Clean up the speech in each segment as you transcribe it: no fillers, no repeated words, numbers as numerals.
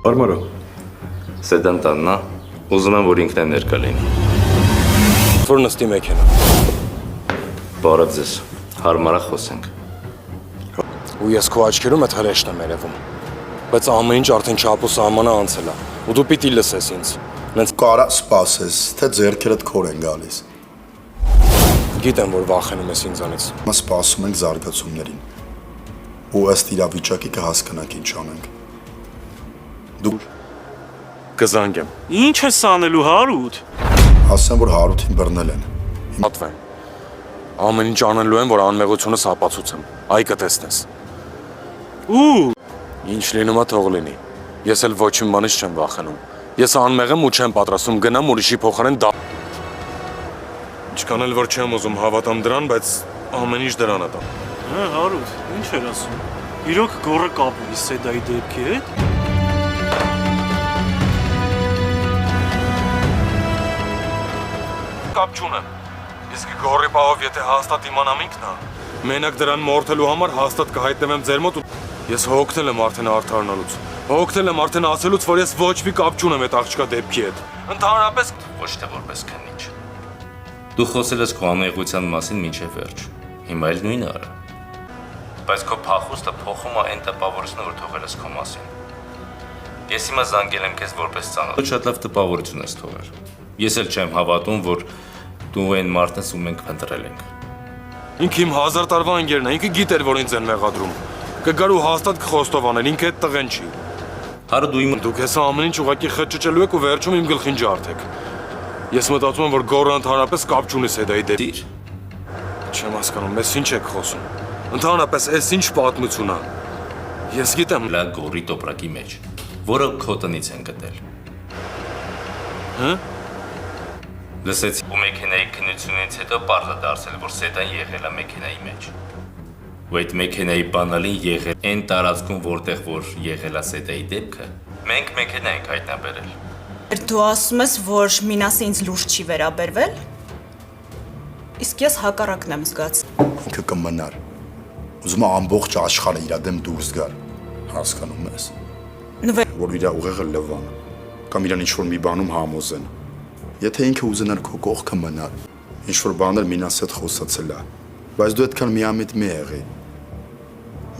Արմարո, Սեդան տանն է, ուզում եմ, որ ինքն է ներկա լինի։ որ նստի մեքենա։ Բարև ձեզ, հարմարա խոսենք։ Ու ես քո աչքերում այդ հրեշն եմ երևում։ Բայց ամեն ինչ արդեն չափու սահմանը անցել է։ Ու դու պիտի լսես ինձ։ Նենց Կարա սպասես, թե ձեռքերդ քոր են գալիս։ գիտեմ, որ վախենում ես ինձանից։ Հիմա սպասում ենք զարգացումներին։ Ու ըստ իրավիճակի կհասկանանք ինչ անենք։ Դու Կզանգեմ։ Ինչ ես անելու Հարութ։ ասեմ, որ Հարութին բռնել են։ Պատվեմ։ Ամեն ինչ անելու եմ, որ անմեղությունս ապացուցեմ։ Այ կտեսնես։ Ու Ինչ լինում է թող լինի։ Ես էլ ոչ մի բանից չեմ վախենում։ Ես անմեղ եմ ու չեմ պատրաստում գնամ ուրիշի փոխարեն դա։ Ինչքան էլ որ չեմ ուզում հավատամ դրան, բայց ամեն ինչ դրան է տա։ Հարութ, ինչ էր ասում։ Իրոք գորը կապ ունի Սեդայի դեպքի հետ։ Կապ չունեմ։ Իսկ գորի պահով եթե հաստատ իմանամ ինքն է, մենակ դրան մորթելու համար հաստատ կհայտնվեմ ձեր մոտ ու ես հոգնել եմ արդեն արդարնալուց։ Հոգնել եմ արդեն ասելուց, որ ես ոչ մի կապ չունեմ այդ աղջկա դեպքի հետ։ Ընդհանրապես Ոչ թե որպես քննիչ։ Դու խոսել ես քո անեղության մասին մինչև վերջ։ Հիմա էլ նույնը արա։ Բայց քո փախուստը փոխում է այն տպավորությունը, որ թողել ես քո մասին։ Ես հիմա զանգել եմ քեզ որպես ծանոթ։ Ոչ շատ լավ տպավորություն ես թողել։ Ես էլ չեմ հավատում, որ դու այն մարդն ես, ում մենք փնտրել ենք։ ինքը իմ 1000 տարվա ընկերն է, ինքը գիտեր, որ ինձ են մեղադրում։ Կգար ու հաստատ կխոստովաներ, ինքը այդ տղեն չի։ Հարը դու իմ Դուք հեսա ամեն ինչ ուղակի խճճելու եք ու վերջում իմ գլխին ջարդեք։ Ես մտածում եմ, որ գորը ընդհանրապես կապ չունի Սեդայի դեպի։ դիր։ Չեմ հասկանում, ես ինչ եք խոսում։ Ընդհանրապես այս ինչ պատմություն է։ Ես գիտեմ, Լա գորի տոպրակի մեջ, որը քո տնից են գտել։ հա՞։ Լսեցի ու մեքենայի քննությունից հետո պարզ է դարձել, որ Սեդան եղել է մեքենայի մեջ։ Ու այդ մեքենայի բանալին եղել այն տարածքում, որտեղ որ եղել է Սեդայի դեպքը, մենք մեքենա ենք հայտնաբերել։ Դու ասում ես, որ Մինասը ինձ լուրջ չի վերաբերվել։ Իսկ ես հակառակն եմ զգացել։ Ինքը կմնար։ Ուզում է ամբողջ աշխարհը իր դեմ դուրս գար։ Հասկանում ես։ Որ իր ուղեղը լվան կամ իրան ինչ-որ մի բանում համոզեն։ Եթե ինքը ուզենար քո կողքը մնար, ինչ-որ բաներ Մինասը հետ խոսացել է, բայց դու այդքան միամիտ մի եղի։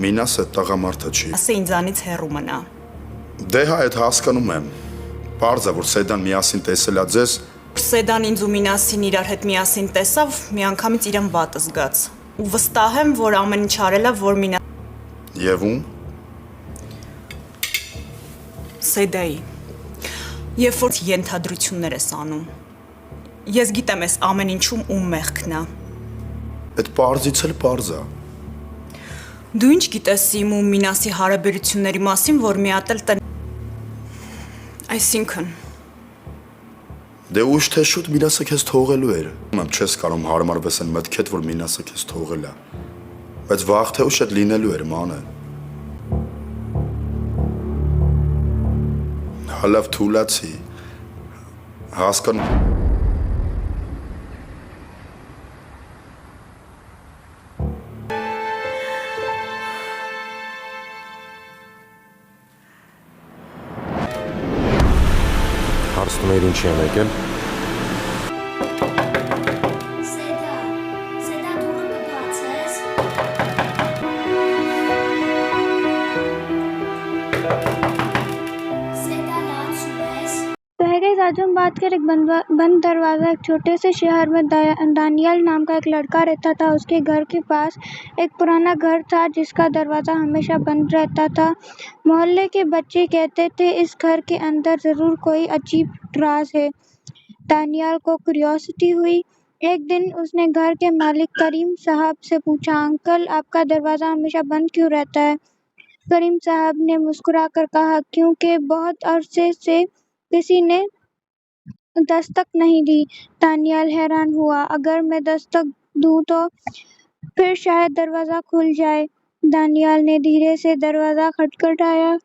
Մինասը տղամարդը չի։ Ասե ինձանից հեռու մնա։ Դե հա, այդ հասկանում եմ։ Պարզ է, որ Սեդան միասին տեսել է ձեզ, Սեդան ինձ ու Մինասին իրար հետ միասին տեսավ, միանգամից իրեն վատը զգաց։ Ու վստահ եմ, որ ամեն ինչ արել է, որ Մինա եւ ում։ Սեդայի։ Երբ որ ենթադրություններ ես անում։ Ես գիտեմ, ես ամեն ինչում ում մեղքն է։ Այդ պարզից էլ պարզ է։ Դու ինչ գիտես իմ ու Մինասի հարաբերությունների մասին, որ մի հատ էլ տնի։ Այսինքն Դե ուշ թե շուտ Մինասը քեզ թողելու էր։ Ում չես կարող հարմարվես այն մտքեդ, որ Մինասը քեզ թողել է։ Բայց վաղ թե ուշ այդ լինելու էր, մանը։ Հալավ թուլացի։ Հասկանում հարցնում էր ինչի եմ եկել։ Սեդա դուրը կբացես։ Սեդա լացում ես։ पहले राजू बात कर एक बंद दरवाजा एक छोटे से शहर में दानियल नाम का एक लड़का रहता था। उसके घर के पास एक पुराना घर था जिसका दरवाज़ा हमेशा बंद रहता था। मोहल्ले के बच्चे कहते थे इस घर के अंदर ज़रूर कोई अजीब राज है। दानियल को क्यूरियोसिटी हुई। एक दिन उसने घर के मालिक करीम साहब से पूछा, अंकल आपका दरवाज़ा हमेशा बंद क्यों रहता है? करीम साहब ने मुस्कुरा कर कहा, क्योंकि बहुत अरसे से किसी ने दस्तक नहीं दी। दानियल हैरान हुआ, अगर मैं दस्तक दूं तो फिर शायद दरवाज़ा खुल जाए। दानियल ने धीरे से दरवाज़ा खटखटाया।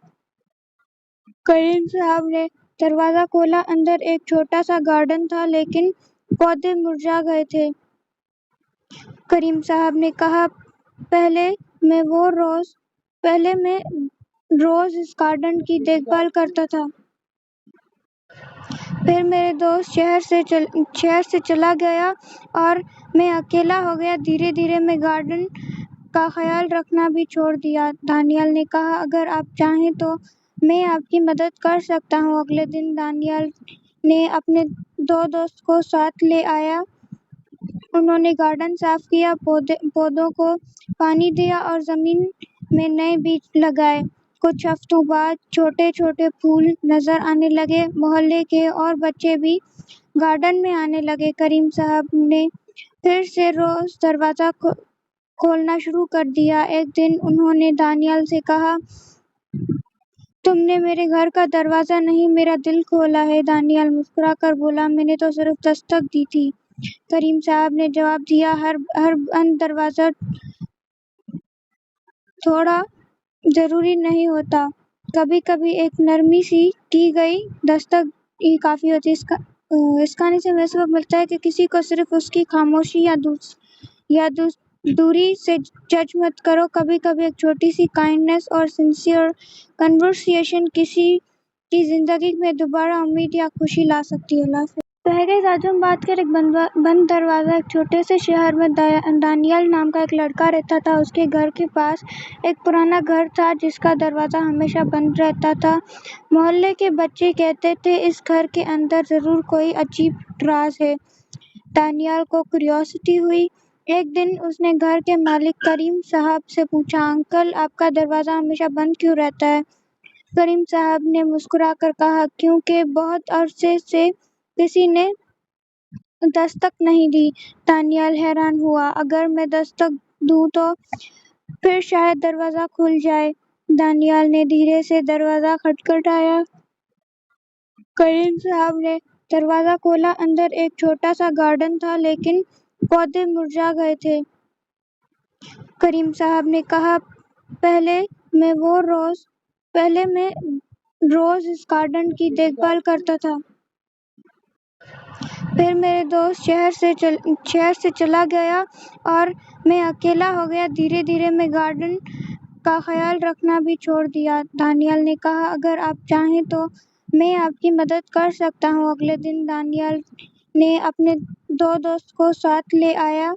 करीम साहब ने दरवाज़ा खोला। अंदर एक छोटा सा गार्डन था, लेकिन पौधे मुरझा गए थे। करीम साहब ने कहा, पहले मैं रोज इस गार्डन की देखभाल करता था। फिर मेरे दोस्त शहर से चला गया और मैं अकेला हो गया। धीरे धीरे मैं गार्डन का ख्याल रखना भी छोड़ दिया। दानियाल ने कहा, अगर आप चाहें तो मैं आपकी मदद कर सकता हूँ। अगले दिन दानियाल ने अपने 2 दोस्त को साथ ले आया। उन्होंने गार्डन साफ किया, पौधों को पानी दिया और जमीन में नए बीज लगाए। कुछ हफ्तों बाद छोटे छोटे फूल नजर आने लगे। मोहल्ले के और बच्चे भी गार्डन में आने लगे। करीम साहब ने फिर से रोज दरवाजा खोलना शुरू कर दिया। एक दिन उन्होंने दानियाल से कहा, तुमने मेरे घर का दरवाजा नहीं, मेरा दिल खोला है। दानियाल मुस्कुराकर बोला, मैंने तो सिर्फ दस्तक दी थी। करीम साहब ने जवाब दिया, हर बंद दरवाजा थोड़ा जरूरी नहीं होता। कभी कभी एक नरमी सी की गई दस्तक ही काफी होती है। इस कहानी से हमें सबक मिलता है कि किसी को सिर्फ उसकी खामोशी या दूरी से जज मत करो। कभी कभी एक छोटी सी काइंडनेस और सिंसियर कन्वर्सेशन किसी की जिंदगी में दोबारा उम्मीद या खुशी ला सकती है। अल्लाह हाफ़िज़। तो है गाइस, आज हम बात करें एक बंद दरवाज़ा। एक छोटे से शहर में दानियाल नाम का एक लड़का रहता था। उसके घर के पास एक पुराना घर था जिसका दरवाज़ा हमेशा बंद रहता था। मोहल्ले के बच्चे कहते थे, इस घर के अंदर ज़रूर कोई अजीब राज है। दानियाल को क्यूरियोसिटी हुई। एक दिन उसने घर के मालिक करीम साहब से पूछा, अंकल, आपका दरवाज़ा हमेशा बंद क्यों रहता है? करीम साहब ने मुस्कुराकर कहा, क्योंकि बहुत अरसे से किसी ने दस्तक नहीं दी। दानियाल हैरान हुआ, अगर मैं दस्तक दूं तो फिर शायद दरवाज़ा खुल जाए। दानियाल ने धीरे से दरवाज़ा खटखटाया। करीम साहब ने दरवाज़ा खोला। अंदर एक छोटा सा गार्डन था, लेकिन पौधे मुरझा गए थे। करीम साहब ने कहा, पहले मैं रोज इस गार्डन की देखभाल करता था। फिर मेरे दोस्त शहर से चला गया और मैं अकेला हो गया। धीरे धीरे मैं गार्डन का ख्याल रखना भी छोड़ दिया। दानियाल ने कहा, अगर आप चाहें तो मैं आपकी मदद कर सकता हूँ। अगले दिन दानियाल ने अपने 2 दोस्त को साथ ले आया।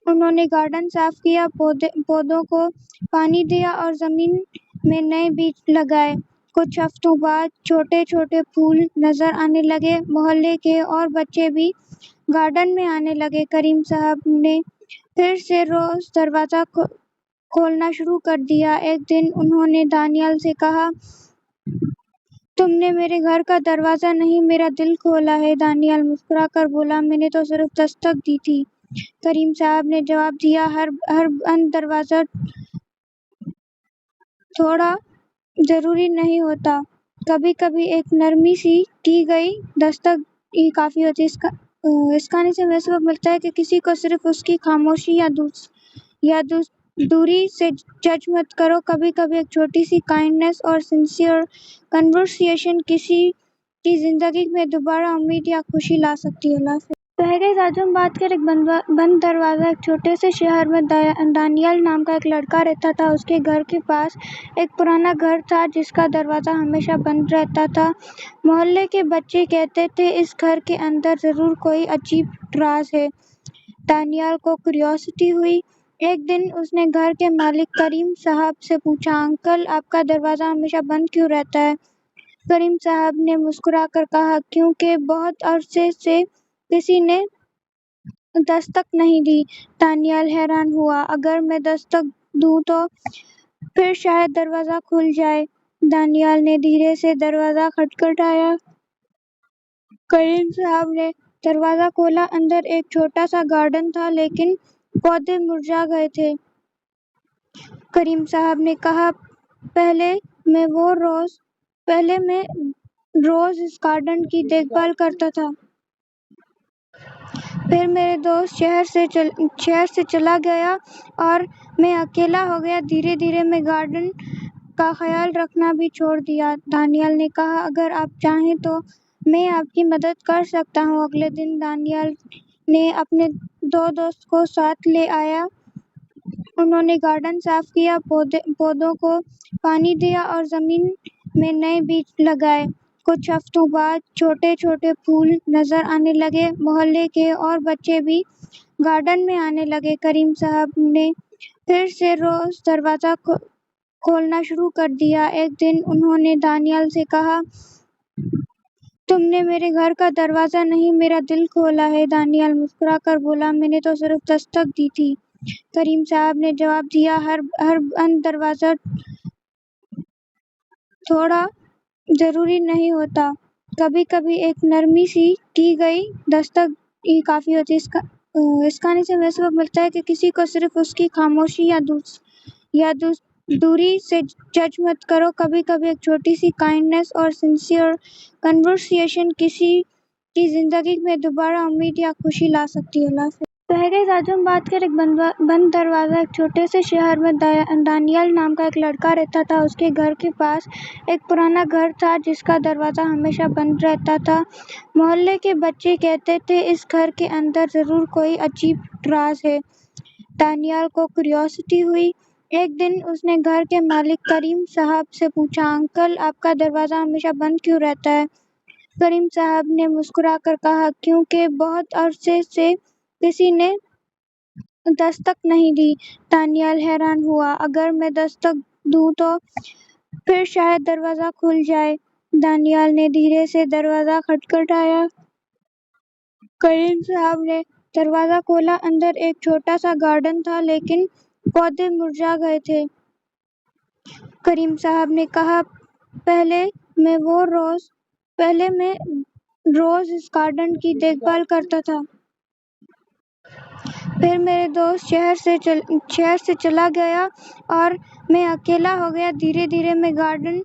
उन्होंने गार्डन साफ किया, पौधों को पानी दिया और जमीन में नए बीज लगाए। कुछ हफ्तों बाद छोटे छोटे फूल नजर आने लगे। मोहल्ले के और बच्चे भी गार्डन में आने लगे। करीम साहब ने फिर से रोज दरवाजा खोलना शुरू कर दिया। एक दिन उन्होंने दानियाल से कहा, तुमने मेरे घर का दरवाजा नहीं, मेरा दिल खोला है। दानियाल मुस्कुराकर बोला, मैंने तो सिर्फ दस्तक दी थी। करीम साहब ने जवाब दिया, हर बंद दरवाजा थोड़ा जरूरी नहीं होता। कभी कभी एक नरमी सी की गई दस्तक ही काफी होती है। इस कहानी से हमें सबक मिलता है कि किसी को सिर्फ उसकी खामोशी या दूरी से जज मत करो। कभी कभी एक छोटी सी काइंडनेस और सिंसियर कन्वर्सेशन किसी की जिंदगी में दोबारा उम्मीद या खुशी ला सकती है। अल्लाह हाफ़िज़। तो है गाइस, आज हम बात करें एक बंद दरवाज़ा। एक छोटे से शहर में दानियाल नाम का एक लड़का रहता था। उसके घर के पास एक पुराना घर था जिसका दरवाज़ा हमेशा बंद रहता था। मोहल्ले के बच्चे कहते थे, इस घर के अंदर ज़रूर कोई अजीब राज है। दानियाल को क्यूरियोसिटी हुई। एक दिन उसने घर के मालिक करीम साहब से पूछा, अंकल, आपका दरवाज़ा हमेशा बंद क्यों रहता है? करीम साहब ने मुस्कुराकर कहा, क्योंकि बहुत अरसे से किसी ने दस्तक नहीं दी। दानियाल हैरान हुआ, अगर मैं दस्तक दूं तो फिर शायद दरवाज़ा खुल जाए। दानियाल ने धीरे से दरवाज़ा खटखटाया। करीम साहब ने दरवाज़ा खोला। अंदर एक छोटा सा गार्डन था, लेकिन पौधे मुरझा गए थे। करीम साहब ने कहा, पहले मैं रोज इस गार्डन की देखभाल करता था। फिर मेरे दोस्त शहर से चला गया और मैं अकेला हो गया। धीरे धीरे मैं गार्डन का ख्याल रखना भी छोड़ दिया। दानियाल ने कहा, अगर आप चाहें तो मैं आपकी मदद कर सकता हूँ। अगले दिन दानियाल ने अपने 2 दोस्त को साथ ले आया। انہوں نے گارڈن صاف کیا، پودوں کو پانی دیا اور زمین میں نئے بیج لگائے۔ کچھ ہفتوں بعد چھوٹے چھوٹے پھول نظر آنے لگے۔ محلے کے اور بچے بھی گارڈن میں آنے لگے۔ کریم صاحب نے پھر سے روز دروازہ کھولنا شروع کر دیا۔ ایک دن انہوں نے دانیال سے کہا، تم نے میرے گھر کا دروازہ نہیں، میرا دل کھولا ہے۔ دانیال مسکرا کر بولا، میں نے تو صرف دستک دی تھی۔ کریم صاحب نے جواب دیا، ہر بند دروازہ توڑنا ضروری نہیں ہوتا، کبھی کبھی ایک نرمی سی کی گئی دستک ہی کافی ہوتی ہے۔ اس کہانی سے ہمیں سبق ملتا ہے کہ کسی کو صرف اس کی خاموشی یا دوری سے جج مت کرو۔ کبھی کبھی ایک چھوٹی سی کائنڈنس اور سنسیئر کنورسیشن کسی کی زندگی میں دوبارہ امید یا خوشی لا سکتی ہے۔ اللہ حافظ۔ تو ہے گئی آج ہم بات کریں ایک بند دروازہ۔ ایک چھوٹے سے شہر میں دانیال نام کا ایک لڑکا رہتا تھا۔ اس کے گھر کے پاس ایک پرانا گھر تھا جس کا دروازہ ہمیشہ بند رہتا تھا۔ محلے کے بچے کہتے تھے اس گھر کے اندر ضرور کوئی عجیب راز ہے۔ دانیال کو کیوریوسٹی ہوئی۔ ایک دن اس نے گھر کے مالک کریم صاحب سے پوچھا، انکل آپ کا دروازہ ہمیشہ بند کیوں رہتا ہے؟ کریم صاحب نے مسکرا کر کہا، کیونکہ بہت عرصے سے کسی نے دستک نہیں دی۔ دانیال حیران ہوا، اگر میں دستک دوں تو پھر شاید دروازہ کھل جائے۔ دانیال نے دھیرے سے دروازہ کھٹکھٹایا۔ کریم صاحب نے دروازہ کھولا۔ اندر ایک چھوٹا سا گارڈن تھا لیکن پودے مرجھا گئے تھے۔ کریم صاحب نے کہا، پہلے میں روز اس گارڈن کی دیکھ بھال کرتا تھا۔ پھر میرے دوست شہر سے چلا گیا اور میں اکیلا ہو گیا۔ دھیرے دھیرے میں گارڈن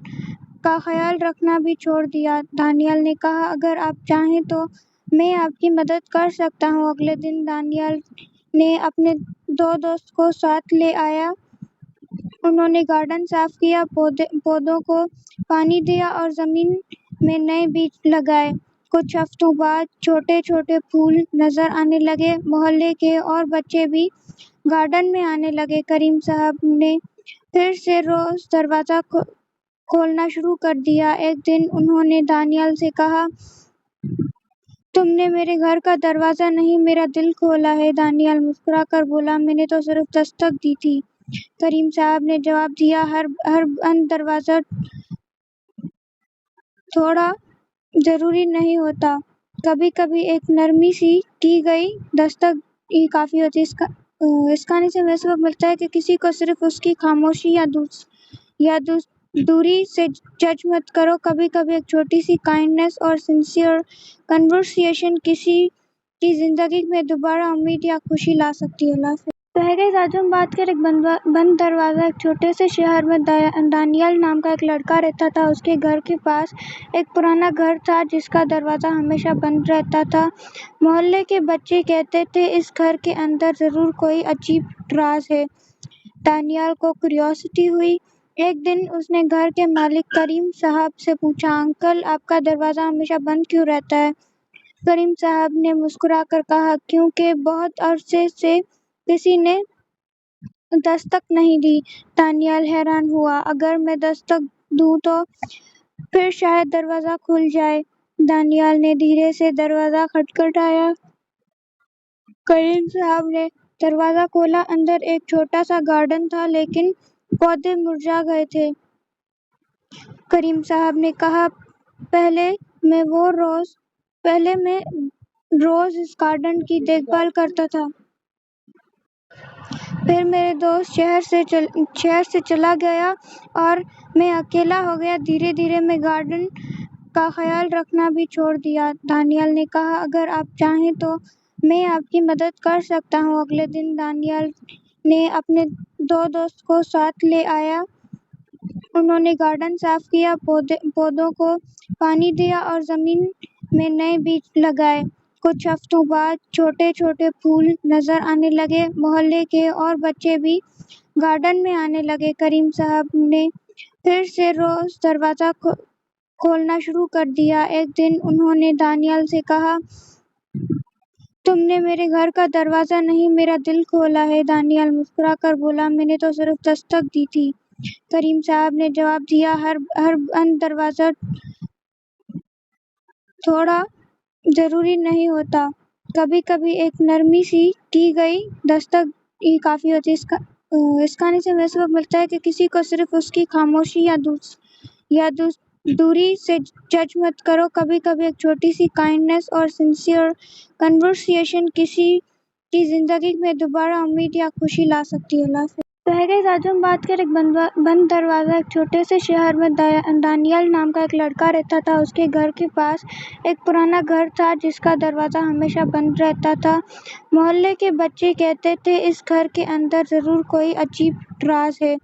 کا خیال رکھنا بھی چھوڑ دیا۔ دانیال نے کہا، اگر آپ چاہیں تو میں آپ کی مدد کر سکتا ہوں۔ اگلے دن دانیال نے اپنے دو دوست کو ساتھ لے آیا۔ انہوں نے گارڈن صاف کیا، پودوں کو پانی دیا اور زمین میں نئے بیج لگائے۔ کچھ ہفتوں بعد چھوٹے چھوٹے پھول نظر آنے لگے۔ محلے کے اور بچے بھی گارڈن میں آنے لگے۔ کریم صاحب نے پھر سے روز دروازہ کھولنا شروع کر دیا۔ ایک دن انہوں نے دانیال سے کہا، تم نے میرے گھر کا دروازہ نہیں، میرا دل کھولا ہے۔ دانیال مسکرا کر بولا، میں نے تو صرف دستک دی تھی۔ کریم صاحب نے جواب دیا، ہر بند دروازہ توڑنا ضروری نہیں ہوتا، کبھی کبھی ایک نرمی سی کی گئی دستک ہی کافی ہوتی ہے۔ اس کہانی سے ہمیں سبق ملتا ہے کہ کسی کو صرف اس کی خاموشی یا دوری سے جج مت کرو۔ کبھی کبھی ایک چھوٹی سی کائنڈنس اور سنسیئر کنورسیشن کسی کی زندگی میں دوبارہ امید یا خوشی لا سکتی ہے۔ اللہ حافظ۔ تو ہے گئی آج ہم بات کریں ایک بند دروازہ۔ ایک چھوٹے سے شہر میں دانیال نام کا ایک لڑکا رہتا تھا۔ اس کے گھر کے پاس ایک پرانا گھر تھا جس کا دروازہ ہمیشہ بند رہتا تھا۔ محلے کے بچے کہتے تھے اس گھر کے اندر ضرور کوئی عجیب راز ہے۔ دانیال کو کیوریوسٹی ہوئی۔ ایک دن اس نے گھر کے مالک کریم صاحب سے پوچھا، انکل آپ کا دروازہ ہمیشہ بند کیوں رہتا ہے؟ کریم صاحب نے مسکرا کر کہا، کیونکہ بہت عرصے سے کسی نے دستک نہیں دی۔ دانیال حیران ہوا، اگر میں دستک دوں تو پھر شاید دروازہ کھل جائے۔ دانیال نے دھیرے سے دروازہ کھٹکھٹایا۔ کریم صاحب نے دروازہ کھولا۔ اندر ایک چھوٹا سا گارڈن تھا لیکن پودے مرجھا گئے تھے۔ کریم صاحب نے کہا، پہلے میں روز اس گارڈن کی دیکھ بھال کرتا تھا۔ پھر میرے دوست شہر سے چلا گیا اور میں اکیلا ہو گیا۔ دھیرے دھیرے میں گارڈن کا خیال رکھنا بھی چھوڑ دیا۔ دانیال نے کہا، اگر آپ چاہیں تو میں آپ کی مدد کر سکتا ہوں۔ اگلے دن دانیال نے اپنے دو دوست کو ساتھ لے آیا۔ انہوں نے گارڈن صاف کیا، پودوں کو پانی دیا اور زمین میں نئے بیج لگائے۔ کچھ ہفتوں بعد چھوٹے چھوٹے پھول نظر آنے لگے۔ محلے کے اور بچے بھی گارڈن میں آنے لگے۔ کریم صاحب نے پھر سے روز دروازہ کھولنا شروع کر دیا۔ ایک دن انہوں نے دانیال سے کہا، तुम ने मेरे घर का दरवाजा नहीं मेरा दिल खोला है। दानियाल मुस्कुरा कर बोला, मैंने तो सिर्फ दस्तक दी थी। करीम साहब ने जवाब दिया, हर बंद दरवाजा थोड़ा जरूरी नहीं होता। कभी कभी एक नरमी सी की गई दस्तक ही काफी होती है। इस कहानी से हमें सबक मिलता है कि किसी को सिर्फ उसकी खामोशी या दूरी से जज मत करो। कभी कभी एक छोटी सी काइंडनेस और सिंसियर कन्वर्सेशन किसी की जिंदगी में दोबारा उम्मीद या खुशी ला सकती है। अल्लाह हाफिज़। तो है गाइस, आज हम बात करें एक बंद दरवाज़ा। एक छोटे से शहर में दानियाल नाम का एक लड़का रहता था। उसके घर के पास एक पुराना घर था जिसका दरवाज़ा हमेशा बंद रहता था। मोहल्ले के बच्चे कहते थे इस घर के अंदर ज़रूर कोई अजीब राज है।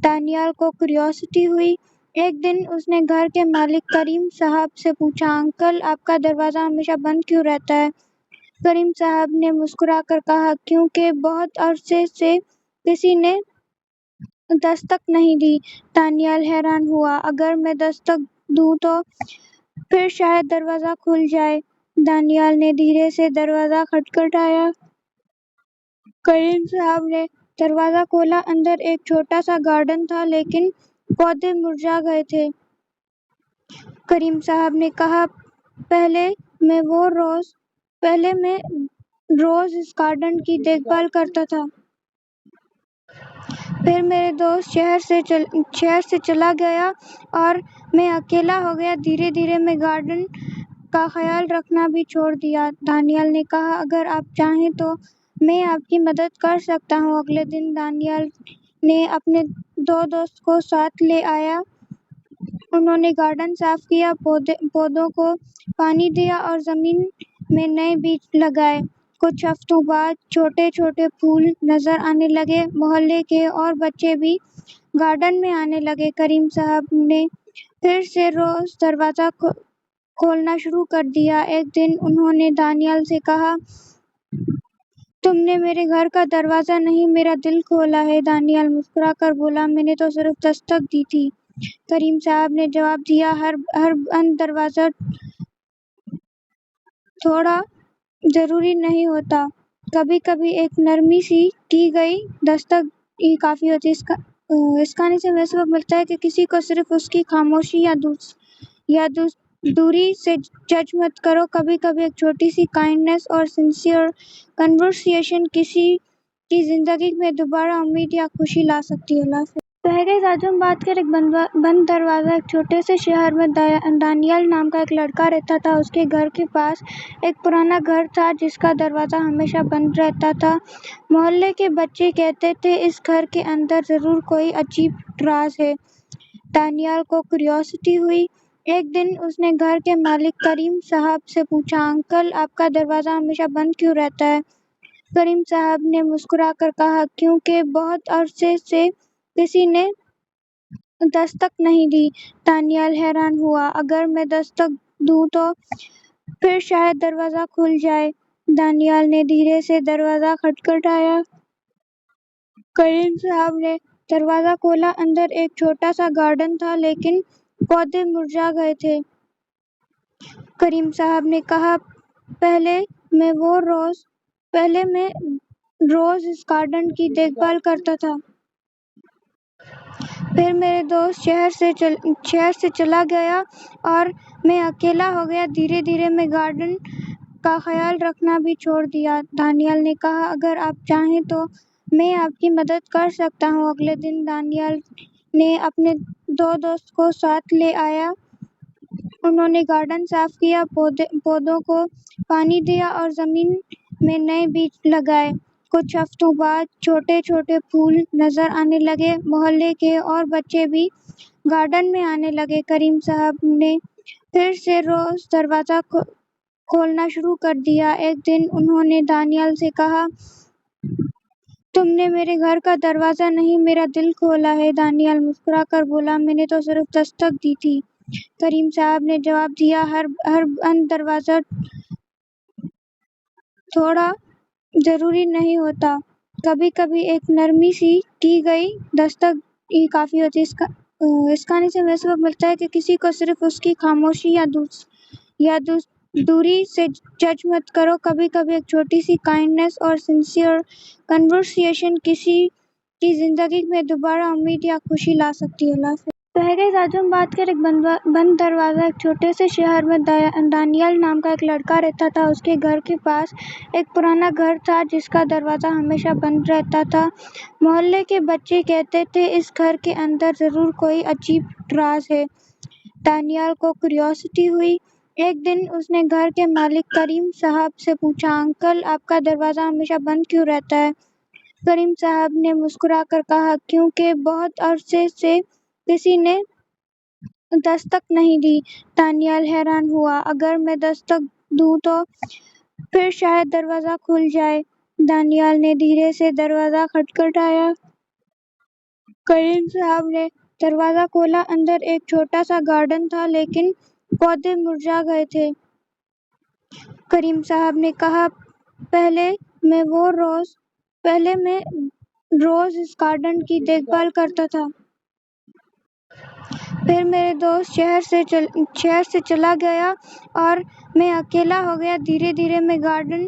दानियाल को क्यूरियोसिटी हुई। एक दिन उसने घर के मालिक करीम साहब से पूछा, अंकल आपका दरवाज़ा हमेशा बंद क्यों रहता है? करीम साहब ने मुस्कुराकर कहा, क्योंकि बहुत अरसे से किसी ने दस्तक नहीं दी। दानियाल हैरान हुआ, अगर मैं दस्तक दूं तो फिर शायद दरवाज़ा खुल जाए। दानियाल ने धीरे से दरवाज़ा खटखटाया। करीम साहब ने दरवाज़ा खोला। अंदर एक छोटा सा गार्डन था, लेकिन पौधे मुरझा गए थे। करीम साहब ने कहा, पहले मैं रोज इस गार्डन की देखभाल करता था। फिर मेरे दोस्त शहर से चला गया और मैं अकेला हो गया। धीरे धीरे मैं गार्डन का ख्याल रखना भी छोड़ दिया। दानियाल ने कहा, अगर आप चाहें तो मैं आपकी मदद कर सकता हूँ। अगले दिन दानियाल ने अपने 2 दोस्त को साथ ले आया। उन्होंने गार्डन साफ किया, पौधों को पानी दिया और जमीन में नए बीज लगाए। कुछ हफ्तों बाद छोटे छोटे फूल नजर आने लगे। मोहल्ले के और बच्चे भी गार्डन में आने लगे। करीम साहब ने फिर से रोज दरवाजा खोलना शुरू कर दिया। एक दिन उन्होंने दानियाल से कहा, तुमने मेरे घर का दरवाजा नहीं मेरा दिल खोला है। दानियाल मुस्कुरा कर बोला, मैंने तो सिर्फ दस्तक दी थी। करीम साहब ने जवाब दिया, हर बंद दरवाजा थोड़ा जरूरी नहीं होता। कभी कभी एक नरमी सी की गई दस्तक ही काफी होती है। इस कहानी से हमें सबक मिलता है कि किसी को सिर्फ उसकी खामोशी या दूरी से जज मत करो। कभी कभी एक छोटी सी काइंडनेस और सिंसियर कन्वर्सेशन किसी की जिंदगी में दोबारा उम्मीद या खुशी ला सकती है। अल्लाह हाफिज़। तो है गाइस, आज हम बात करें एक बंद दरवाज़ा। एक छोटे से शहर में दानियाल नाम का एक लड़का रहता था। उसके घर के पास एक पुराना घर था जिसका दरवाज़ा हमेशा बंद रहता था। मोहल्ले के बच्चे कहते थे इस घर के अंदर ज़रूर कोई अजीब राज है। दानियाल को क्यूरियोसिटी हुई। एक दिन उसने घर के मालिक करीम साहब से पूछा, अंकल आपका दरवाज़ा हमेशा बंद क्यों रहता है? करीम साहब ने मुस्कुराकर कहा, क्योंकि बहुत अरसे से किसी ने दस्तक नहीं दी। दानियाल हैरान हुआ, अगर मैं दस्तक दूं तो फिर शायद दरवाज़ा खुल जाए। दानियाल ने धीरे से दरवाज़ा खटखटाया। करीम साहब ने दरवाज़ा खोला। अंदर एक छोटा सा गार्डन था, लेकिन पौधे मुरझा गए थे। करीम साहब ने कहा, पहले मैं रोज इस गार्डन की देखभाल करता था। फिर मेरे दोस्त शहर से चला गया और मैं अकेला हो गया। धीरे धीरे मैं गार्डन का ख्याल रखना भी छोड़ दिया। दानियाल ने कहा, अगर आप चाहें तो मैं आपकी मदद कर सकता हूँ। अगले दिन दानियाल ने अपने 2 दोस्त को साथ ले आया। उन्होंने गार्डन साफ किया, पौधों को पानी दिया और जमीन में नए बीज लगाए। कुछ हफ्तों बाद छोटे छोटे फूल नजर आने लगे। मोहल्ले के और बच्चे भी गार्डन में आने लगे। करीम साहब ने फिर से रोज दरवाज़ा खोलना शुरू कर दिया। एक दिन उन्होंने दानियाल से कहा, तुमने मेरे घर का दरवाज़ा नहीं मेरा दिल खोला है। दानियाल मुस्कुराकर बोला, मैंने तो सिर्फ दस्तक दी थी। करीम साहब ने जवाब दिया, हर बंद दरवाजा थोड़ा जरूरी नहीं होता। कभी कभी एक नरमी सी की गई दस्तक ही काफी होती है। इस कहानी से हमें सबक मिलता है कि किसी को सिर्फ उसकी खामोशी या दूरी से जज मत करो। कभी कभी एक छोटी सी काइंडनेस और सिंसियर कन्वर्सेशन किसी की जिंदगी में दोबारा उम्मीद या खुशी ला सकती है। अल्लाह हाफिज़। तो है गाइस, आज हम बात करें एक बंद दरवाज़ा। एक छोटे से शहर में दानियल नाम का एक लड़का रहता था। उसके घर के पास एक पुराना घर था जिसका दरवाज़ा हमेशा बंद रहता था। मोहल्ले के बच्चे कहते थे इस घर के अंदर ज़रूर कोई अजीब राज है। दानियल को क्यूरियोसिटी हुई। एक दिन उसने घर के मालिक करीम साहब से पूछा, अंकल आपका दरवाज़ा हमेशा बंद क्यों रहता है? करीम साहब ने मुस्कुराकर कहा, क्योंकि बहुत अरसे से किसी ने दस्तक नहीं दी। दानियल हैरान हुआ, अगर मैं दस्तक दूं तो फिर शायद दरवाज़ा खुल जाए। दानियल ने धीरे से दरवाज़ा खटखटाया। करीम साहब ने दरवाज़ा खोला। अंदर एक छोटा सा गार्डन था, लेकिन पौधे मुरझा गए थे। करीम साहब ने कहा, पहले मैं रोज इस गार्डन की देखभाल करता था। फिर मेरे दोस्त शहर से चला गया और मैं अकेला हो गया। धीरे धीरे मैं गार्डन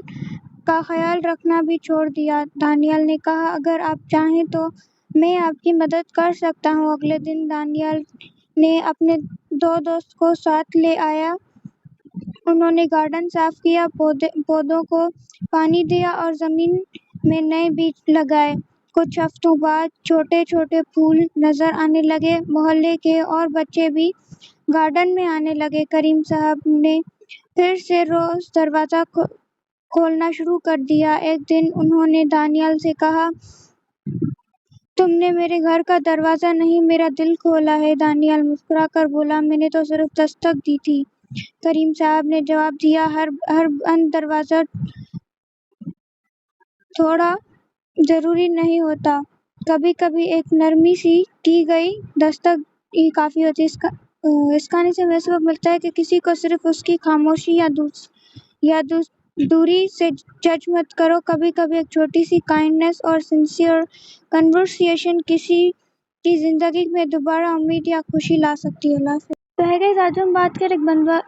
का ख्याल रखना भी छोड़ दिया। दानियल ने कहा, अगर आप चाहें तो मैं आपकी मदद कर सकता हूँ। अगले दिन दानियल ने अपने 2 दोस्त को साथ ले आया। उन्होंने गार्डन साफ किया, पौधों को पानी दिया और जमीन में नए बीज लगाए। कुछ हफ्तों बाद छोटे छोटे फूल नजर आने लगे। मोहल्ले के और बच्चे भी गार्डन में आने लगे। करीम साहब ने फिर से रोज दरवाजा खोलना शुरू कर दिया। एक दिन उन्होंने दानियल से कहा, तुमने मेरे घर का दरवाजा नहीं, मेरा दिल खोला है। दानियल मुस्कुराकर बोला, मैंने तो सिर्फ दस्तक दी थी। करीम साहब ने जवाब दिया, हर बंद दरवाजा थोड़ा जरूरी नहीं होता। कभी कभी एक नरमी सी की गई दस्तक ही काफी होती है। इस कहानी से हमें सबक मिलता है कि किसी को सिर्फ उसकी खामोशी या दूरी से जज मत करो। कभी कभी एक छोटी सी काइंडनेस और सिंसियर कन्वर्सेशन किसी की जिंदगी में दोबारा उम्मीद या खुशी ला सकती है। अल्लाह हाफिज़। तो है गाइस, आज हम बात करें एक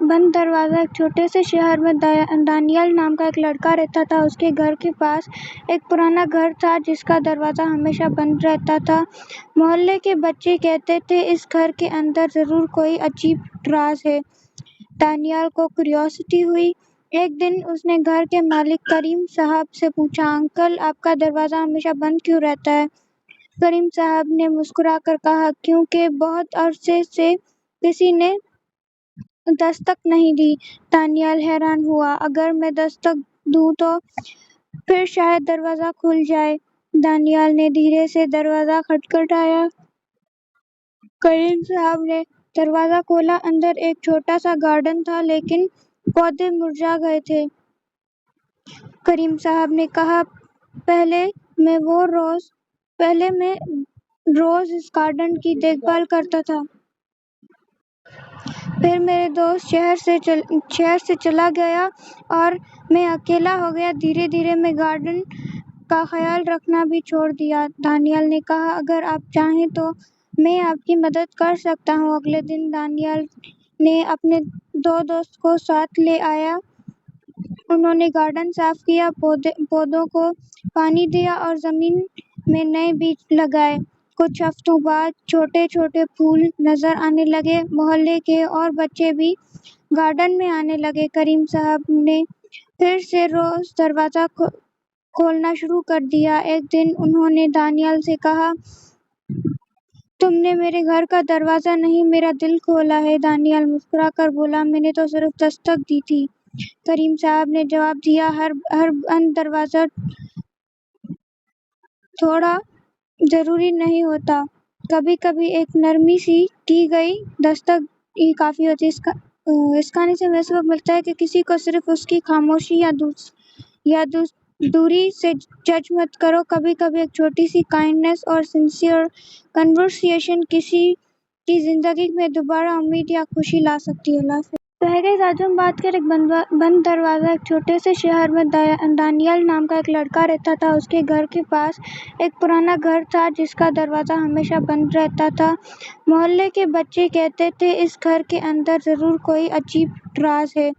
बंद दरवाज़ा। एक छोटे से शहर में दानियल नाम का एक लड़का रहता था। उसके घर के पास एक पुराना घर था जिसका दरवाज़ा हमेशा बंद रहता था। मोहल्ले के बच्चे कहते थे इस घर के अंदर ज़रूर कोई अजीब राज है। दानियल को क्यूरियोसिटी हुई। एक दिन उसने घर के मालिक करीम साहब से पूछा, अंकल आपका दरवाज़ा हमेशा बंद क्यों रहता है? करीम साहब ने मुस्कुराकर कहा, क्योंकि बहुत अरसे से किसी ने दस्तक नहीं दी। दानियल हैरान हुआ, अगर मैं दस्तक दूं तो फिर शायद दरवाज़ा खुल जाए। दानियल ने धीरे से दरवाज़ा खटखटाया। करीम साहब ने दरवाज़ा खोला। अंदर एक छोटा सा गार्डन था, लेकिन पौधे मुरझा गए थे। करीम साहब ने कहा, पहले मैं रोज इस गार्डन की देखभाल करता था। फिर मेरे दोस्त शहर से चला गया और मैं अकेला हो गया। धीरे धीरे मैं गार्डन का ख्याल रखना भी छोड़ दिया। दानियल ने कहा, अगर आप चाहें तो मैं आपकी मदद कर सकता हूँ। अगले दिन दानियल ने अपने 2 दोस्त को साथ ले आया। उन्होंने गार्डन साफ किया, पौधों को पानी दिया और जमीन में नए बीज लगाए। कुछ हफ्तों बाद छोटे छोटे फूल नजर आने लगे। मोहल्ले के और बच्चे भी गार्डन में आने लगे। करीम साहब ने फिर से रोज दरवाजा खोलना शुरू कर दिया। एक दिन उन्होंने दानियल से कहा, तुमने मेरे घर का दरवाजा नहीं, मेरा दिल खोला है। दानियल मुस्कुराकर बोला, मैंने तो सिर्फ दस्तक दी थी। करीम साहब ने जवाब दिया, हर बंद दरवाजा थोड़ा जरूरी नहीं होता। कभी कभी एक नरमी सी की गई दस्तक ही काफी होती है। इस कहानी से हमें सबक मिलता है कि किसी को सिर्फ उसकी खामोशी या दूरी से जज मत करो। कभी कभी एक छोटी सी काइंडनेस और सिंसियर कन्वर्सेशन किसी की जिंदगी में दोबारा उम्मीद या खुशी ला सकती है। अल्लाह हाफिज़। तो है गाइस, आज हम बात करें एक बंद दरवाज़ा। एक छोटे से शहर में दानियल नाम का एक लड़का रहता था। उसके घर के पास एक पुराना घर था जिसका दरवाज़ा हमेशा बंद रहता था। मोहल्ले के बच्चे कहते थे इस घर के अंदर ज़रूर कोई अजीब राज है।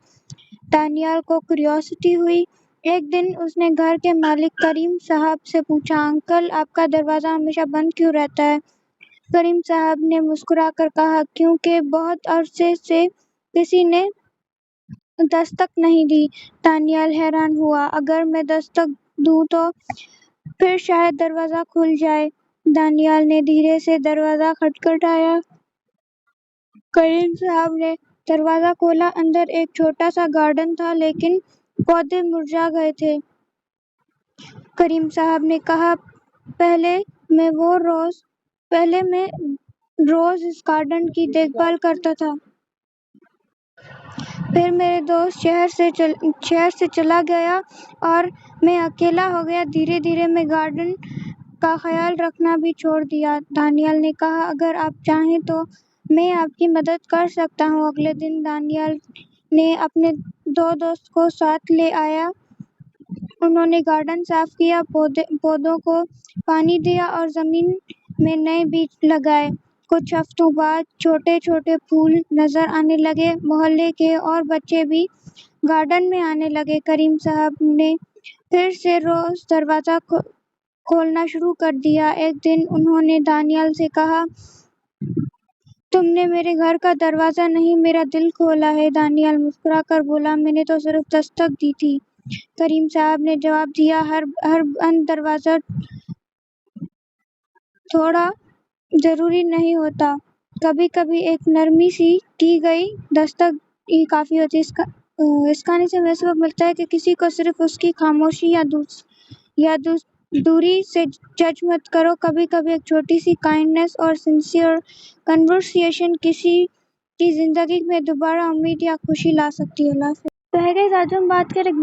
दानियाल को क्यूरियोसिटी हुई। एक दिन उसने घर के मालिक करीम साहब से पूछा, अंकल आपका दरवाज़ा हमेशा बंद क्यों रहता है? करीम साहब ने मुस्कुराकर कहा, क्योंकि बहुत अरसे से किसी ने दस्तक नहीं दी। दानियाल हैरान हुआ, अगर मैं दस्तक दूं तो फिर शायद दरवाज़ा खुल जाए। दानियाल ने धीरे से दरवाज़ा खटखटाया। करीम साहब ने दरवाज़ा खोला। अंदर एक छोटा सा गार्डन था, लेकिन पौधे मुरझा गए थे। करीम साहब ने कहा, पहले मैं रोज़ इस गार्डन की देखभाल करता था। फिर मेरे दोस्त शहर से चला गया और मैं अकेला हो गया। धीरे धीरे मैं गार्डन का ख्याल रखना भी छोड़ दिया। दानियाल ने कहा, अगर आप चाहें तो मैं आपकी मदद कर सकता हूँ। अगले दिन दानियाल ने अपने 2 दोस्त को साथ ले आया। उन्होंने गार्डन साफ किया, पौधों को पानी दिया और ज़मीन में नए बीज लगाए। कुछ हफ्तों बाद छोटे छोटे फूल नजर आने लगे। मोहल्ले के और बच्चे भी गार्डन में आने लगे। करीम साहब ने फिर से रोज दरवाज़ा खोलना शुरू कर दिया। एक दिन उन्होंने दानियाल से कहा, तुमने मेरे घर का दरवाज़ा नहीं, मेरा दिल खोला है। दानियाल मुस्कुराकर बोला, मैंने तो सिर्फ दस्तक दी थी। करीम साहब ने जवाब दिया, हर बंद दरवाज़ा थोड़ा जरूरी नहीं होता। कभी कभी एक नरमी सी की गई दस्तक ही काफ़ी होती है। इस कहानी से हमें सबक मिलता है कि किसी को सिर्फ उसकी खामोशी या दूरी से जज मत करो। कभी कभी एक छोटी सी काइंडनेस और सिंसियर कन्वर्सेशन किसी की ज़िंदगी में दोबारा उम्मीद या खुशी ला सकती है। अल्लाह हाफ़िज़। तो है गाइस, आज हम बात करें एक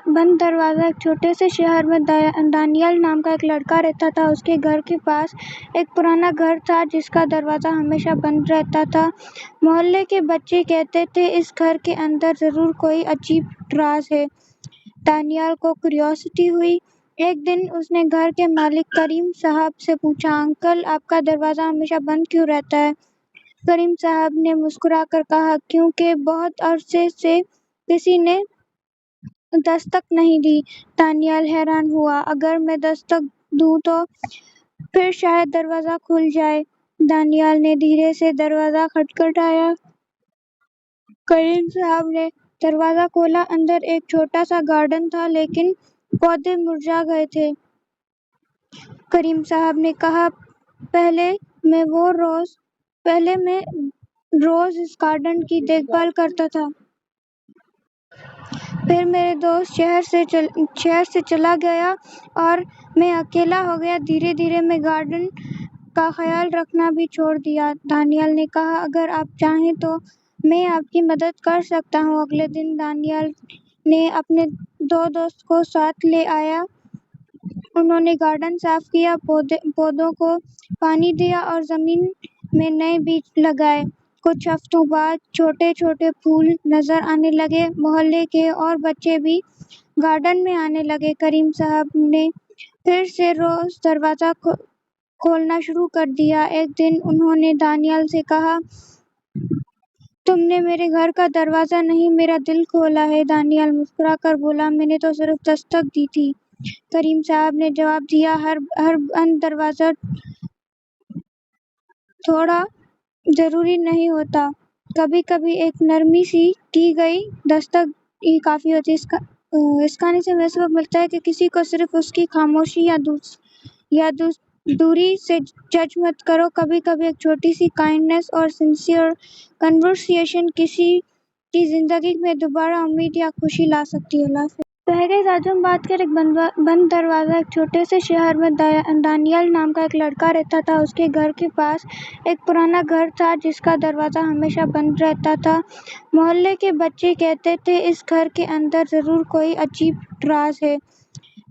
बंद दरवाज़ा। एक छोटे से शहर में दानियाल नाम का एक लड़का रहता था। उसके घर के पास एक पुराना घर था जिसका दरवाज़ा हमेशा बंद रहता था। मोहल्ले के बच्चे कहते थे, इस घर के अंदर ज़रूर कोई अजीब राज है। दानियाल को क्यूरियोसिटी हुई। एक दिन उसने घर के मालिक करीम साहब से पूछा, अंकल आपका दरवाज़ा हमेशा बंद क्यों रहता है? करीम साहब ने मुस्कुराकर कहा, क्योंकि बहुत अरसे से किसी ने दस्तक नहीं दी। दानियाल हैरान हुआ, अगर मैं दस्तक दूं तो फिर शायद दरवाज़ा खुल जाए। दानियाल ने धीरे से दरवाज़ा खटखटाया। करीम साहब ने दरवाज़ा खोला। अंदर एक छोटा सा गार्डन था, लेकिन पौधे मुरझा गए थे। करीम साहब ने कहा, पहले मैं रोज़ इस गार्डन की देखभाल करता था। फिर मेरे दोस्त शहर से चला गया और मैं अकेला हो गया। धीरे धीरे मैं गार्डन का ख्याल रखना भी छोड़ दिया। दानियाल ने कहा, अगर आप चाहें तो मैं आपकी मदद कर सकता हूँ। अगले दिन दानियाल ने अपने 2 दोस्त को साथ ले आया। उन्होंने गार्डन साफ किया, पौधों को पानी दिया और ज़मीन में नए बीज लगाए। कुछ हफ्तों बाद छोटे छोटे फूल नजर आने लगे। मोहल्ले के और बच्चे भी गार्डन में आने लगे। करीम साहब ने फिर से रोज दरवाज़ा खोलना शुरू कर दिया। एक दिन उन्होंने दानियाल से कहा, तुमने मेरे घर का दरवाज़ा नहीं, मेरा दिल खोला है। दानियाल मुस्कुराकर बोला, मैंने तो सिर्फ दस्तक दी थी। करीम साहब ने जवाब दिया, हर बंद दरवाज़ा थोड़ा जरूरी नहीं होता। कभी कभी एक नरमी सी की गई दस्तक ही काफ़ी होती है। इस कहानी से हमें सबक मिलता है कि किसी को सिर्फ उसकी खामोशी या दूरी से जज मत करो। कभी कभी एक छोटी सी काइंडनेस और सिंसियर कन्वर्सेशन किसी की ज़िंदगी में दोबारा उम्मीद या खुशी ला सकती है। अल्लाह हाफ़िज़। तो है गाइस, आज हम बात करें एक बंद दरवाज़ा। एक छोटे से शहर में दानियाल नाम का एक लड़का रहता था। उसके घर के पास एक पुराना घर था जिसका दरवाज़ा हमेशा बंद रहता था। मोहल्ले के बच्चे कहते थे, इस घर के अंदर ज़रूर कोई अजीब राज है।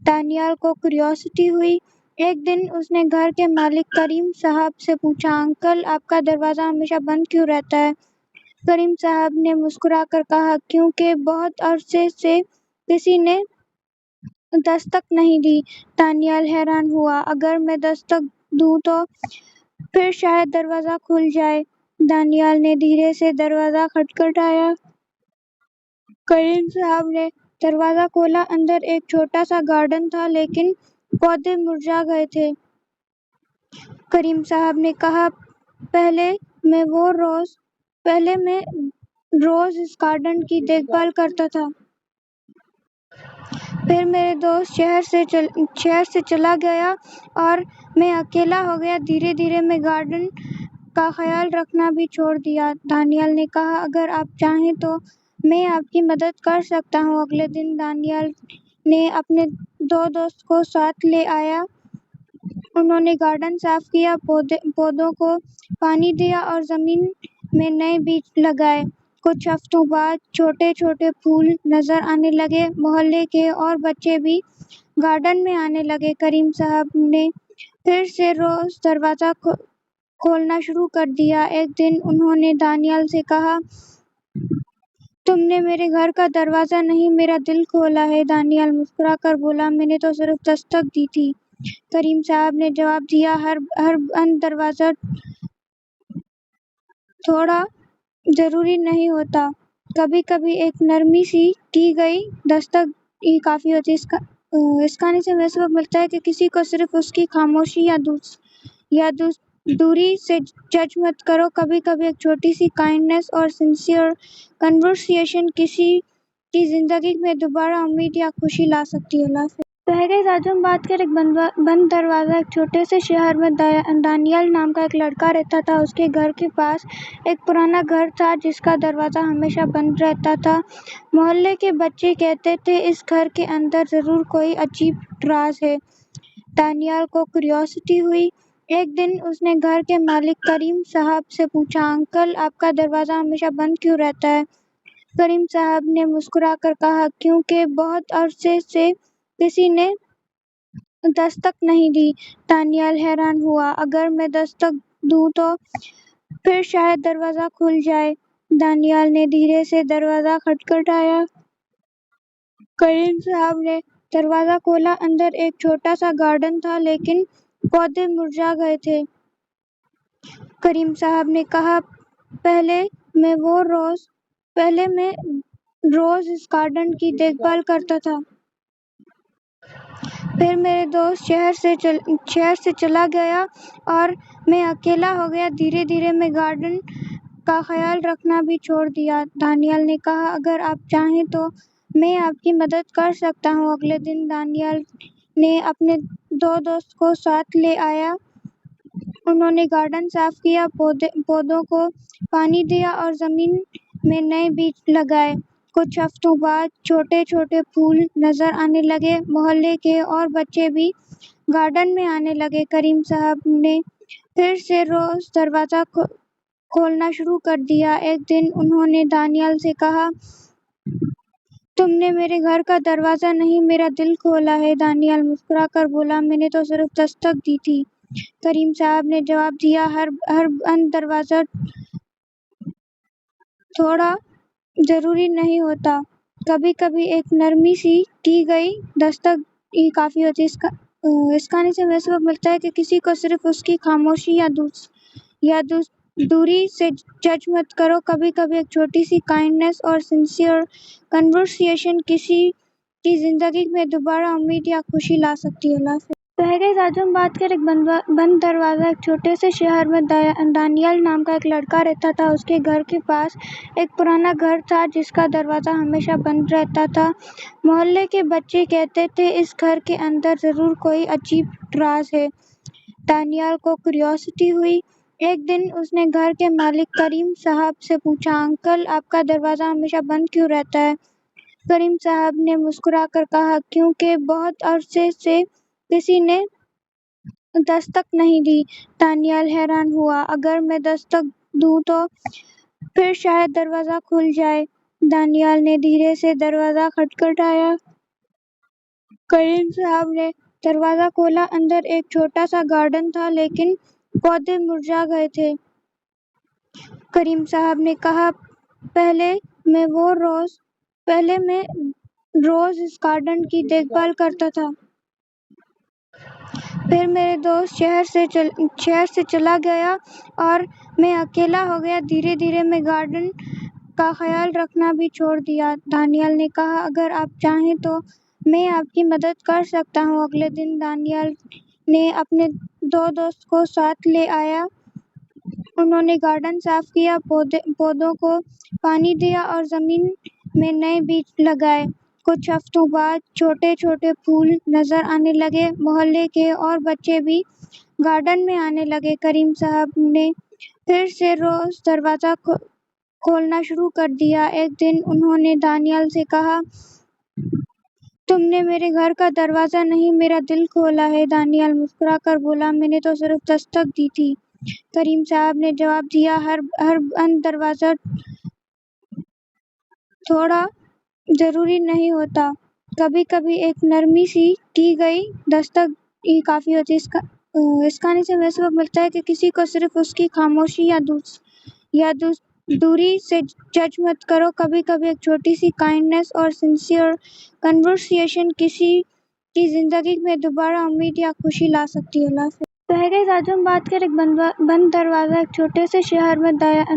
दानियाल को क्यूरियोसिटी हुई। एक दिन उसने घर के मालिक करीम साहब से पूछा, अंकल आपका दरवाज़ा हमेशा बंद क्यों रहता है? करीम साहब ने मुस्कुराकर कहा, क्योंकि बहुत अरसे से किसी ने दस्तक नहीं दी। दानियाल हैरान हुआ, अगर मैं दस्तक दूं तो फिर शायद दरवाज़ा खुल जाए। दानियाल ने धीरे से दरवाज़ा खटखटाया। کریم صاحب نے دروازہ کھولا۔ اندر ایک چھوٹا سا گارڈن تھا لیکن پودے مرجھا گئے تھے۔ کریم صاحب نے کہا، پہلے میں روز اس گارڈن کی دیکھ بھال کرتا تھا۔ پھر میرے دوست شہر سے چلا گیا اور میں اکیلا ہو گیا۔ دھیرے دھیرے میں گارڈن کا خیال رکھنا بھی چھوڑ دیا۔ دانیال نے کہا، اگر آپ چاہیں تو میں آپ کی مدد کر سکتا ہوں۔ اگلے دن دانیال نے اپنے 2 دوست کو ساتھ لے آیا۔ انہوں نے گارڈن صاف کیا، پودوں کو پانی دیا اور زمین میں نئے بیج لگائے۔ کچھ ہفتوں بعد چھوٹے چھوٹے پھول نظر آنے لگے۔ محلے کے اور بچے بھی گارڈن میں آنے لگے۔ کریم صاحب نے پھر سے روز دروازہ کھولنا شروع کر دیا۔ ایک دن انہوں نے دانیال سے کہا، تم نے میرے گھر کا دروازہ نہیں، میرا دل کھولا ہے۔ دانیال مسکرا کر بولا، میں نے تو صرف دستک دی تھی۔ کریم صاحب نے جواب دیا، ہر بند دروازہ توڑنا ضروری نہیں ہوتا، کبھی کبھی ایک نرمی سی کی گئی دستک ہی کافی ہوتی ہے۔ اس کہانی سے ہمیں سبق ملتا ہے کہ کسی کو صرف اس کی خاموشی یا دوری سے جج مت کرو۔ کبھی کبھی ایک چھوٹی سی کائنڈنس اور سنسیئر کنورسیشن کسی کی زندگی میں دوبارہ امید یا خوشی لا سکتی ہے۔ اللہ حافظ۔ تو ہے گائز، آج ہم بات کریں ایک بند دروازہ۔ ایک چھوٹے سے شہر میں دانیال نام کا ایک لڑکا رہتا تھا۔ اس کے گھر کے پاس ایک پرانا گھر تھا جس کا دروازہ ہمیشہ بند رہتا تھا۔ محلے کے بچے کہتے تھے، اس گھر کے اندر ضرور کوئی عجیب راز ہے۔ دانیال کو کیوریوسٹی ہوئی۔ ایک دن اس نے گھر کے مالک کریم صاحب سے پوچھا، انکل، آپ کا دروازہ ہمیشہ بند کیوں رہتا ہے؟ کریم صاحب نے مسکرا کر کہا، کیونکہ بہت عرصے سے کسی نے دستک نہیں دی۔ دانیال حیران ہوا، اگر میں دستک دوں تو پھر شاید دروازہ کھل جائے۔ دانیال نے دھیرے سے دروازہ کھٹکھٹایا۔ کریم صاحب نے دروازہ کھولا۔ اندر ایک چھوٹا سا گارڈن تھا لیکن پودے مرجھا گئے تھے۔ کریم صاحب نے کہا، پہلے میں روز اس گارڈن کی دیکھ بھال کرتا تھا۔ پھر میرے دوست شہر سے چلا گیا اور میں اکیلا ہو گیا۔ دھیرے دھیرے میں گارڈن کا خیال رکھنا بھی چھوڑ دیا۔ دانیال نے کہا، اگر آپ چاہیں تو میں آپ کی مدد کر سکتا ہوں۔ اگلے دن دانیال نے اپنے 2 دوست کو ساتھ لے آیا۔ انہوں نے گارڈن صاف کیا، پودوں کو پانی دیا اور زمین میں نئے بیج لگائے۔ کچھ ہفتوں بعد چھوٹے چھوٹے پھول نظر آنے لگے۔ محلے کے اور بچے بھی گارڈن میں آنے لگے۔ کریم صاحب نے پھر سے روز دروازہ کھولنا شروع کر دیا۔ ایک دن انہوں نے دانیال سے کہا، تم نے میرے گھر کا دروازہ نہیں، میرا دل کھولا ہے۔ دانیال مسکرا کر بولا، میں نے تو صرف دستک دی تھی۔ کریم صاحب نے جواب دیا، ہر بند دروازہ توڑنا ضروری نہیں ہوتا، کبھی کبھی ایک نرمی سی کی گئی دستک ہی کافی ہوتی ہے۔ اس کہانی سے ہمیں سبق ملتا ہے کہ کسی کو صرف اس کی خاموشی یا دوری سے جج مت کرو۔ کبھی کبھی ایک چھوٹی سی کائنڈنس اور سنسیئر کنورسیشن کسی کی زندگی میں دوبارہ امید یا خوشی لا سکتی ہے۔ اللہ حافظ۔ تو ہے گائز، آج ہم بات کریں ایک بند دروازہ۔ ایک چھوٹے سے شہر میں دانیال نام کا ایک لڑکا رہتا تھا۔ اس کے گھر کے پاس ایک پرانا گھر تھا جس کا دروازہ ہمیشہ بند رہتا تھا۔ محلے کے بچے کہتے تھے، اس گھر کے اندر ضرور کوئی عجیب راز ہے۔ دانیال کو کیوریوسٹی ہوئی۔ ایک دن اس نے گھر کے مالک کریم صاحب سے پوچھا، انکل، آپ کا دروازہ ہمیشہ بند کیوں رہتا ہے؟ کریم صاحب نے مسکرا کر کہا، کیونکہ بہت عرصے سے کسی نے دستک نہیں دی۔ دانیال حیران ہوا، اگر میں دستک دوں تو پھر شاید دروازہ کھل جائے۔ دانیال نے دھیرے سے دروازہ کھٹکھٹایا۔ کریم صاحب نے دروازہ کھولا۔ اندر ایک چھوٹا سا گارڈن تھا لیکن پودے مرجھا گئے تھے۔ کریم صاحب نے کہا، پہلے میں روز اس گارڈن کی دیکھ بھال کرتا تھا۔ پھر میرے دوست شہر سے چلا گیا اور میں اکیلا ہو گیا۔ دھیرے دھیرے میں گارڈن کا خیال رکھنا بھی چھوڑ دیا۔ دانیال نے کہا، اگر آپ چاہیں تو میں آپ کی مدد کر سکتا ہوں۔ اگلے دن دانیال نے اپنے 2 دوست کو ساتھ لے آیا۔ انہوں نے گارڈن صاف کیا، پودوں کو پانی دیا اور زمین میں نئے بیج لگائے۔ کچھ ہفتوں بعد چھوٹے چھوٹے پھول نظر آنے لگے۔ محلے کے اور بچے بھی گارڈن میں آنے لگے۔ کریم صاحب نے پھر سے روز دروازہ کھولنا شروع کر دیا۔ ایک دن انہوں نے دانیال سے کہا، تم نے میرے گھر کا دروازہ نہیں، میرا دل کھولا ہے۔ دانیال مسکرا کر بولا، میں نے تو صرف دستک دی تھی۔ کریم صاحب نے جواب دیا، ہر بند دروازہ تھوڑا ضروری نہیں ہوتا، کبھی کبھی ایک نرمی سی کی گئی دستک ہی کافی ہوتی ہے۔ اس کہانی سے ہمیں سبق ملتا ہے کہ کسی کو صرف اس کی خاموشی یا دوری سے جج مت کرو۔ کبھی کبھی ایک چھوٹی سی کائنڈنس اور سنسیئر کنورسیشن کسی کی زندگی میں دوبارہ امید یا خوشی لا سکتی ہے۔ اللہ حافظ۔ تو ہے گائز، آج ہم بات کریں ایک بند دروازہ۔ ایک چھوٹے سے شہر میں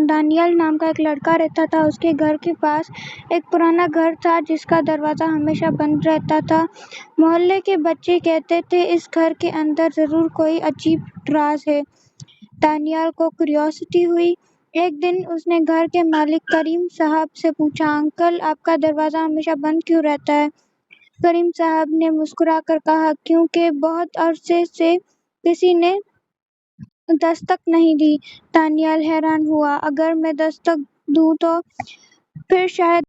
دانیال نام کا ایک لڑکا رہتا تھا۔ اس کے گھر کے پاس ایک پرانا گھر تھا جس کا دروازہ ہمیشہ بند رہتا تھا۔ محلے کے بچے کہتے تھے، اس گھر کے اندر ضرور کوئی عجیب راز ہے۔ دانیال کو کیوریوسٹی ہوئی۔ ایک دن اس نے گھر کے مالک کریم صاحب سے پوچھا، انکل، آپ کا دروازہ ہمیشہ بند کیوں رہتا ہے؟ کریم صاحب نے مسکرا کر کہا، کیونکہ بہت عرصے سے کسی نے دستک نہیں دی۔ دانیال حیران ہوا، اگر میں دستک دوں تو پھر شاید